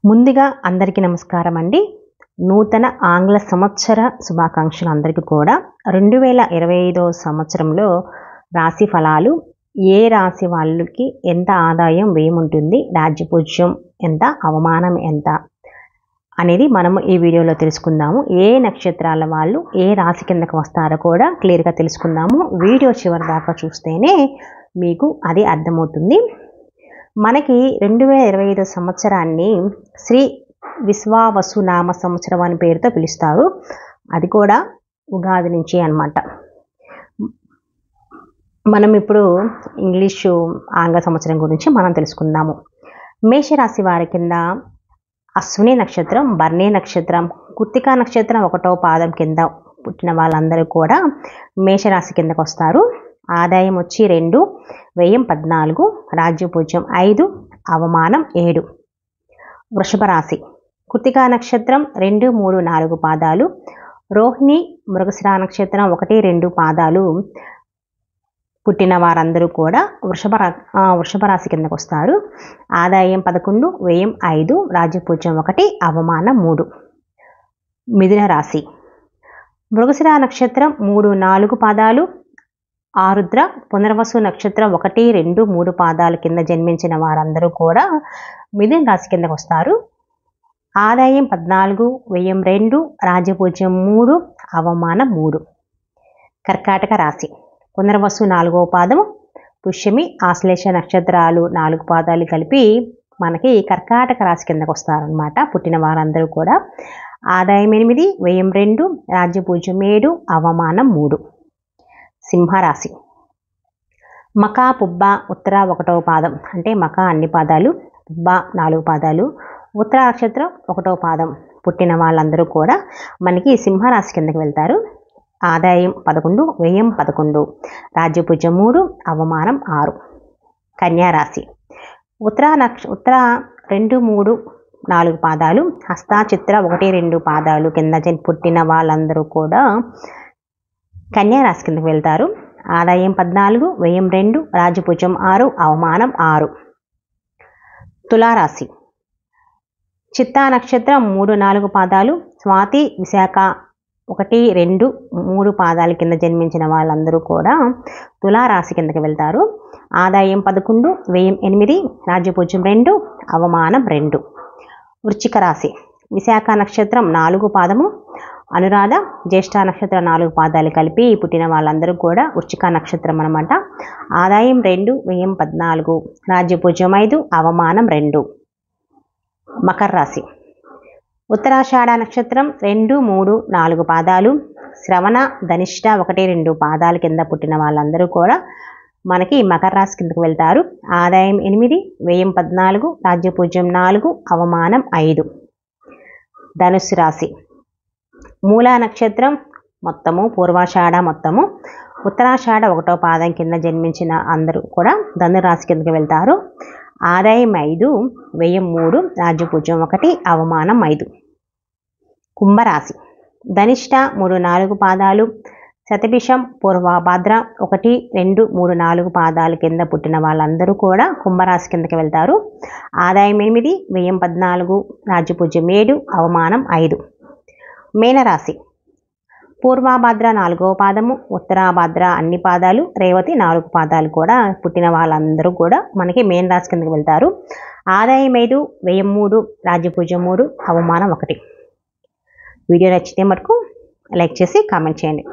ముందుగా అందరికీ నమస్కారం అండి. నూతన ఆంగ్ల సంవత్సర శుభాకాంక్షలు అందరికీ కూడా. 2025 సంవత్సరంలో రాశి ఫలాలు ఏ రాశి వాళ్ళకి ఎంత ఆదాయం వేముంటుంది, రాజ్యపూజ్యం ఎంత, అవమానం ఎంత అనేది మనము ఈ వీడియోలో తెలుసుకుందాము. ఏ నక్షత్రాల వాళ్ళు ఏ రాశి కిందకు వస్తారో కూడా క్లియర్గా తెలుసుకుందాము. వీడియో చివరి దాకా చూస్తేనే మీకు అది అర్థమవుతుంది. మనకి 2025 సంవత్సరాన్ని శ్రీ విశ్వావసునామ సంవత్సరం అని పేరుతో పిలుస్తారు. అది కూడా ఉగాది నుంచి అన్నమాట. మనం ఇప్పుడు ఇంగ్లీషు ఆంగ్ల సంవత్సరం గురించి మనం తెలుసుకుందాము. మేషరాశి వారి కింద అశ్విని నక్షత్రం, భరణి నక్షత్రం, కృత్తికా నక్షత్రం 1వ పాదం కింద పుట్టిన వాళ్ళందరూ కూడా మేషరాశి కిందకు వస్తారు. ఆదాయం వచ్చి 2, వ్యయం 14, రాజ్యపూజ్యం 5, అవమానం 7. వృషభ రాశి కృత్తికా నక్షత్రం 2, 3, 4 పాదాలు, రోహిణి మృగశిర నక్షత్రం 1, 2 పాదాలు పుట్టిన వారందరూ కూడా వృషభ రాశి కిందకు వస్తారు. ఆదాయం 11, వ్యయం 5, రాజ్యపూజ్యం 1, అవమానం 3. మిథున రాశి మృగశిర నక్షత్రం 3, 4 పాదాలు, ఆరుద్ర పునర్వసు నక్షత్రం 1, 2, 3 పాదాల కింద జన్మించిన వారందరూ కూడా మిథున రాశి కిందకు వస్తారు. ఆదాయం 14, వ్యయం 2, రాజ్యపూజ్యం 3, అవమానం 3. కర్కాటక రాశి పునర్వసు 4వ పాదం, పుష్యమి ఆశ్లేష నక్షత్రాలు 4 పాదాలు కలిపి మనకి కర్కాటక రాశి కిందకు వస్తారనమాట పుట్టిన వారందరూ కూడా. ఆదాయం 8, వ్యయం 2, రాజ్యపూజ్యం 7, అవమానం 3. సింహరాశి మక పుబ్బ ఉత్తర 1వ పాదం, అంటే మక అన్ని పాదాలు, పుబ్బ 4 పాదాలు, ఉత్తర నక్షత్రం 1వ పాదం పుట్టిన వాళ్ళందరూ కూడా మనకి సింహరాశి కిందకి వెళ్తారు. ఆదాయం 11, వ్యయం 11, రాజ్యపూజ్యం 3, అవమానం 6. కన్యారాశి ఉత్తర 2, 3, 4 పాదాలు, హస్త చిత్ర 1, 2 పాదాలు కింద పుట్టిన వాళ్ళందరూ కూడా కన్యారాశి కిందకి వెళ్తారు. ఆదాయం 14, వ్యయం 2, రాజ్యపూజ్యం 6, అవమానం 6. తులారాశి చిత్తా నక్షత్రం 3, 4 పాదాలు, స్వాతి విశాఖ 1, 2, 3 పాదాల కింద జన్మించిన వాళ్ళందరూ కూడా తులారాశి కిందకి వెళ్తారు. ఆదాయం 11, వ్యయం 8, రాజ్యపూజ్యం 2, అవమానం 2. వృశ్చిక రాశి విశాఖ నక్షత్రం 4 పాదము, అనురాధ జ్యేష్ఠ నక్షత్రం 4 పాదాలు కలిపి పుట్టిన వాళ్ళందరూ కూడా వృశ్చిక నక్షత్రం అనమాట. ఆదాయం 2, వ్యయం 14, రాజ్యపూజ్యం 5, అవమానం 2. మకర రాశి ఉత్తరాషాఢ నక్షత్రం 2, 3, 4 పాదాలు, శ్రవణ ధనిష్ట 1, 2 పాదాల కింద పుట్టిన వాళ్ళందరూ కూడా మనకి మకర రాశి కిందకు వెళ్తారు. ఆదాయం 8, వ్యయం 14, రాజ్యపూజ్యం 4, అవమానం 5. ధనుస్సు రాశి మూలా నక్షత్రం మొత్తము, పూర్వాషాఢ మొత్తము, ఉత్తరాషాఢ 1వ పాదం కింద జన్మించిన అందరూ కూడా ధనురాశి కిందకి వెళ్తారు. ఆదాయం 5, వ్యయం 3, రాజ్యపూజ్యం 1, అవమానం 5. కుంభరాశి ధనిష్ట 3, 4 పాదాలు, శతభిషం పూర్వభాద్ర 1, 2, 3, 4 పాదాల కింద పుట్టిన వాళ్ళందరూ కూడా కుంభరాశి కిందకి వెళ్తారు. ఆదాయం 8, వ్యయం 14, రాజ్యపూజ్యం 7, అవమానం 5. మీనరాశి పూర్వభాద్ర 4వ పాదము, ఉత్తరాభాద్ర అన్ని పాదాలు, రేవతి 4 పాదాలు కూడా పుట్టిన వాళ్ళందరూ కూడా మనకి మీన రాశి కిందకి వెళ్తారు. ఆదాయం 5, వ్యయం 3, రాజ్యపూజ్యం 3, అవమానం 1. వీడియో నచ్చితే మటుకు లైక్ చేసి కామెంట్ చేయండి.